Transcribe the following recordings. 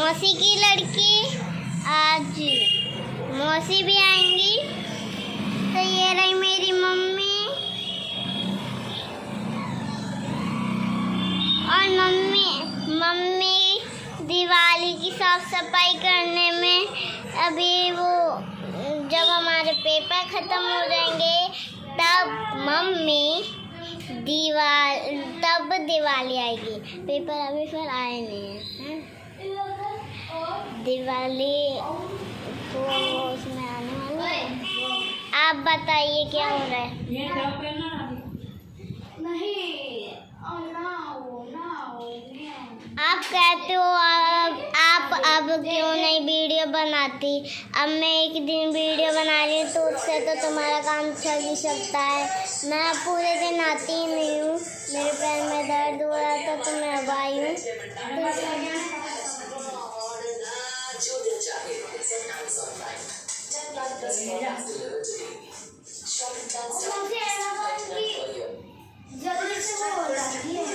मौसी की लड़की, आज मौसी भी आएंगी। तो ये रही मेरी मम्मी, और मम्मी दिवाली की साफ सफाई करने में, अभी वो जब हमारे पेपर ख़त्म हो जाएंगे तब तब दिवाली आएगी। पेपर अभी फिर आए नहीं है, दिवाली तो उसमें आने वाली है। आप बताइए क्या हो रहा है? आप कहते हो आप अब क्यों नहीं वीडियो बनाती? अब मैं एक दिन वीडियो बना रही हूँ तो उससे तो तुम्हारा काम चल ही सकता है। मैं पूरे दिन आती ही नहीं हूँ, मेरे पैर में दर्द हो रहा था तो मैं अब आई हूँ।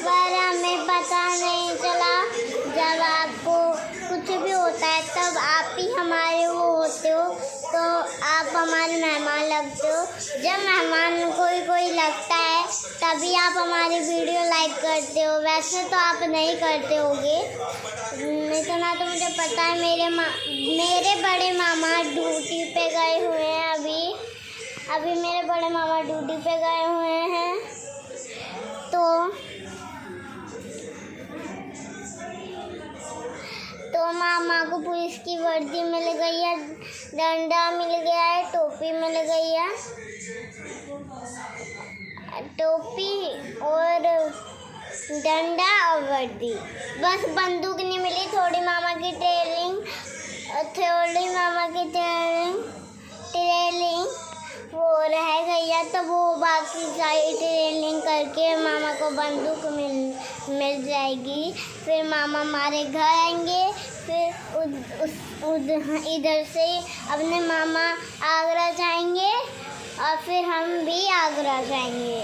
पर हमें पता नहीं चला, जब आपको कुछ भी होता है तब आप ही हमारे वो होते हो, तो आप हमारे मेहमान लगते हो। जब मेहमान कोई लगता है तभी आप हमारी वीडियो लाइक करते हो, वैसे तो आप नहीं करते होगे। इतना तो मुझे पता है। मेरे बड़े मामा ड्यूटी पे गए हुए हैं, अभी मेरे बड़े मामा ड्यूटी पे गए हुए हैं। तो मामा को पुलिस की वर्दी मिल गई है, डंडा मिल गया है, टोपी मिल गई है, टोपी और डंडा और वर्दी। बस बंदूक नहीं मिली। थोड़ी मामा की ट्रेनिंग वो रह गई है, तो वो बाकी सारी ट्रेनिंग करके मामा को बंदूक मिल जाएगी। फिर मामा हमारे घर आएंगे, फिर इधर से अपने मामा आगरा जाएंगे और फिर हम भी आगरा जाएंगे।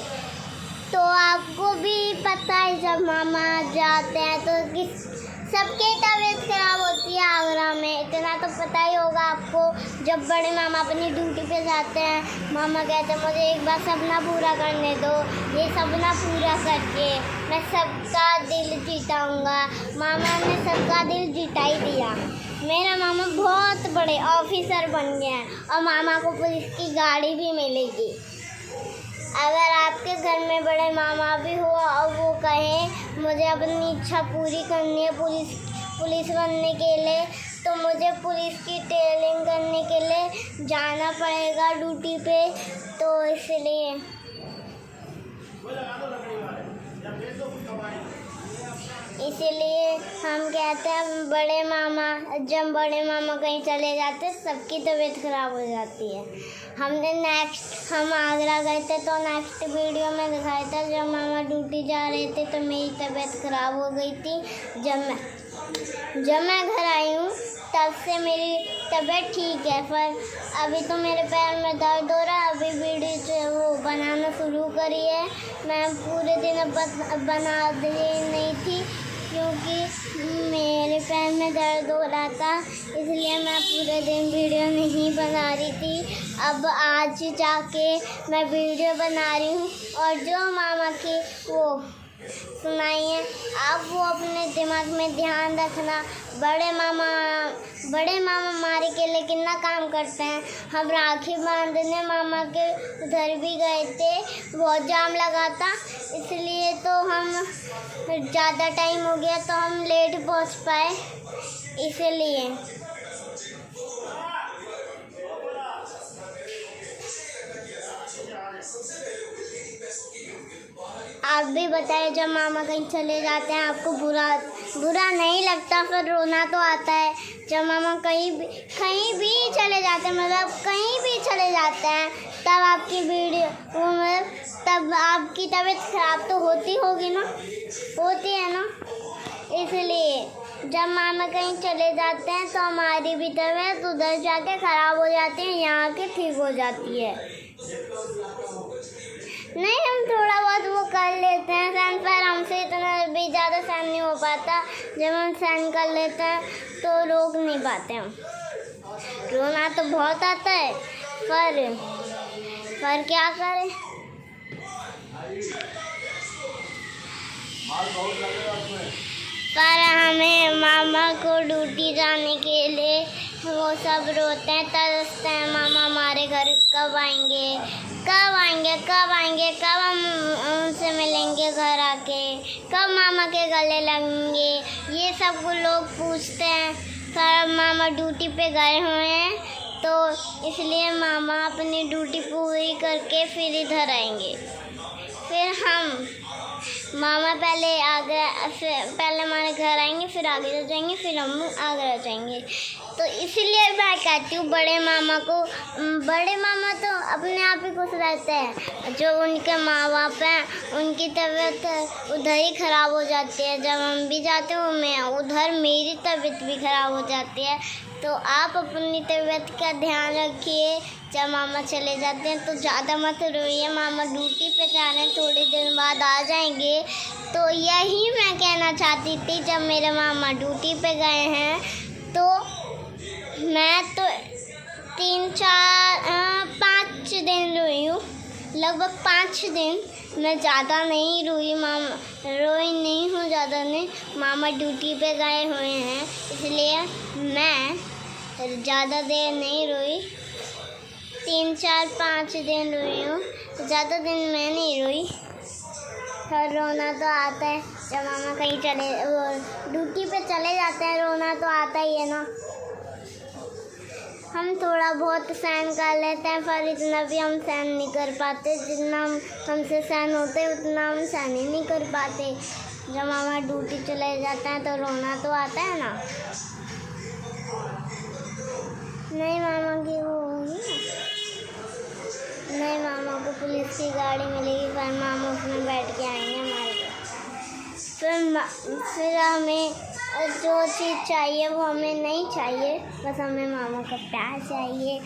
तो आपको भी पता है जब मामा जाते हैं तो सबके तबीयत खराब होती है आगरा में, इतना तो पता ही होगा आपको। जब बड़े मामा अपनी ड्यूटी पे जाते हैं, मामा कहते हैं मुझे एक बार सपना पूरा करने दो, ये सपना पूरा करके मैं सबका दिल जीताऊंगा। मामा ने सबका दिल जीता ही दिया। मेरा मामा बहुत बड़े ऑफिसर बन गए हैं और मामा को पुलिस की गाड़ी भी मिलेगी। अगर आपके घर में बड़े मामा भी हो और वो कहे मुझे अपनी इच्छा पूरी करनी है पुलिस बनने के लिए, तो मुझे पुलिस की ट्रेनिंग करने के लिए जाना पड़ेगा ड्यूटी पे। तो इसीलिए हम कहते हैं जब बड़े मामा कहीं चले जाते हैं सबकी तबीयत खराब हो जाती है। हम आगरा गए थे तो नेक्स्ट वीडियो में दिखाया था जब मामा ड्यूटी जा रहे थे तो मेरी तबीयत खराब हो गई थी। जब मैं घर आई हूँ तब से मेरी तबीयत ठीक है, पर अभी तो मेरे पैर में दर्द हो रहा है। अभी वीडियो जो वो बनाना शुरू करी है, मैं पूरे दिन बना नहीं थी क्योंकि मेरे पैर में दर्द हो रहा था, इसलिए मैं पूरे दिन वीडियो नहीं बना रही थी। अब आज जाके मैं वीडियो बना रही हूँ और जो मामा की वो सुनाई है आप वो अपने दिमाग में ध्यान रखना। बड़े मामा हमारे के लिए कितना काम करते हैं। हम राखी बांधने मामा के उधर भी गए थे, बहुत जाम लगा था, इसलिए तो हम ज़्यादा टाइम हो गया तो हम लेट पहुंच पाए। इसलिए आप भी बताइए, जब मामा कहीं चले जाते हैं आपको बुरा नहीं लगता? फिर रोना तो आता है। जब मामा कहीं भी चले जाते हैं, मतलब कहीं भी चले जाते हैं, तब आपकी तबीयत खराब तो होती होगी ना, होती है ना। इसलिए जब मामा कहीं चले जाते हैं तो हमारी भी तबीयत उधर जाके ख़राब हो जाती है, यहाँ के ठीक हो जाती है। नहीं, हम थोड़ा बहुत वो कर लेते हैं सहन, पर हमसे इतना भी ज़्यादा सहन नहीं हो पाता। जब हम सहन कर लेते हैं तो रोक नहीं पाते हम। रोना तो बहुत आता है, पर क्या करें। पर हमें मामा को ड्यूटी जाने के लिए वो सब रोते हैं, तरसते हैं, मामा हमारे घर कब आएंगे, कब आएंगे, कब आएंगे, कब हम उनसे मिलेंगे घर आके, कब मामा के गले लगेंगे। ये सब लोग पूछते हैं। पर मामा ड्यूटी पे गए हुए हैं, तो इसलिए मामा अपनी ड्यूटी पूरी करके फिर इधर आएंगे। फिर हम मामा पहले हमारे घर आएंगे, फिर आगे जाएंगे, फिर हम आगरा जाएंगे। तो इसीलिए मैं कहती हूँ बड़े मामा तो अपने आप ही खुश रहते हैं। जो उनके माँ बाप हैं उनकी तबीयत उधर ही ख़राब हो जाती है। जब हम भी जाते हैं मैं उधर मेरी तबीयत भी ख़राब हो जाती है। तो आप अपनी तबीयत का ध्यान रखिए। जब मामा चले जाते हैं तो ज़्यादा मत रोइए। मामा ड्यूटी पे जा रहे हैं, थोड़ी देर बाद आ जाएंगे। तो यही मैं कहना चाहती थी। जब मेरे मामा ड्यूटी पे गए हैं तो मैं तो 5 दिन रोई हूँ, लगभग 5 दिन। मैं ज़्यादा नहीं रोई, रोई नहीं हूँ ज़्यादा नहीं। मामा ड्यूटी पे गए हुए हैं इसलिए मैं ज़्यादा देर नहीं रोई। 3, 4, 5 दिन रोई हूँ, ज़्यादा दिन मैं नहीं रोई। और रोना तो आता है जब मामा कहीं ड्यूटी पे चले जाते हैं। रोना तो आता ही है ना। हम थोड़ा बहुत सहन कर लेते हैं, पर इतना भी हम सहन नहीं कर पाते। जितना हमसे सहन होते उतना हम सहन ही नहीं कर पाते। जब मामा ड्यूटी चले जाते हैं तो रोना तो आता है ना। नहीं मामा की वो होगी नहीं, मामा को पुलिस की गाड़ी मिलेगी, पर मामा उसमें बैठ के आएंगे हमारे घर। फिर हमें जो चीज़ चाहिए वो हमें नहीं चाहिए, बस हमें मामा का प्यार चाहिए।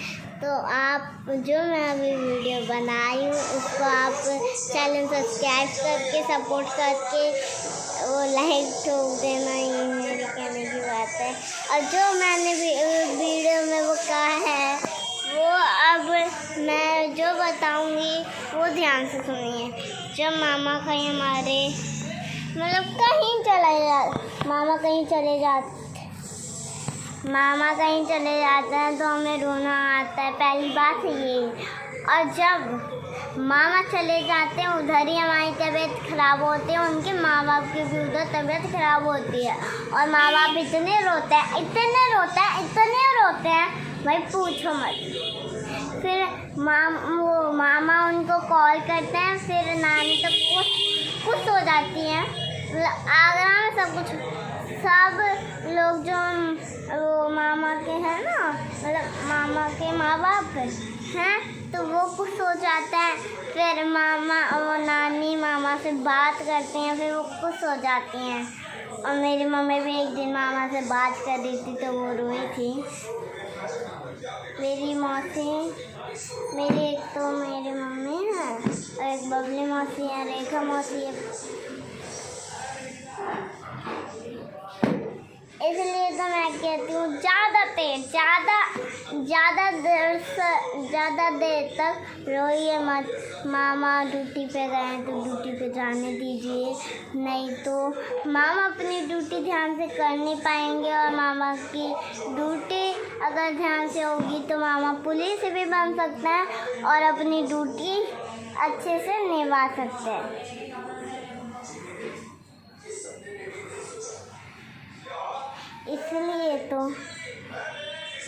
तो आप जो मैं अभी वीडियो बनाई हूँ उसको आप चैनल सब्सक्राइब करके सपोर्ट करके वो लाइक ठोक देना, ये मेरे कहने की बात है। और जो मैंने वीडियो में वो कहा है वो अब मैं जो बताऊँगी वो ध्यान से सुनिए। जब मामा कहीं मामा कहीं चले जाते हैं तो हमें रोना आता है, पहली बात ये। और जब मामा चले जाते हैं उधर ही हमारी तबीयत ख़राब होती है, उनके माँ बाप की भी उधर तबीयत ख़राब होती है। और माँ बाप इतने रोते हैं भाई पूछो मत। फिर मामा उनको कॉल करते हैं, फिर नानी तो खुश हो जाती हैं। आगरा में सब लोग जो वो मामा के हैं ना, मतलब मामा के माँ बाप हैं, तो वो खुश हो जाते हैं। फिर वो नानी मामा से बात करते हैं, फिर वो खुश हो जाती हैं। और मेरी मम्मी भी एक दिन मामा से बात कर रही थी तो वो रोई थी। मेरी मम्मी है और एक बबली मौसी है, रेखा मौसी है। इसलिए तो मैं कहती हूँ ज़्यादा देर तक रोइए मत। मामा ड्यूटी पे गए हैं तो ड्यूटी पे जाने दीजिए, नहीं तो मामा अपनी ड्यूटी ध्यान से कर नहीं पाएंगे। और मामा की ड्यूटी अगर ध्यान से होगी तो मामा पुलिस भी बन सकते हैं और अपनी ड्यूटी अच्छे से निभा सकते हैं। इसलिए तो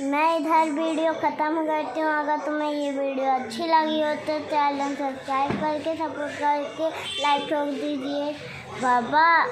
मैं इधर वीडियो ख़त्म करती हूँ। अगर तुम्हें ये वीडियो अच्छी लगी हो तो चैनल सब्सक्राइब करके सपोर्ट करके लाइक ठोक दीजिए। Bye bye.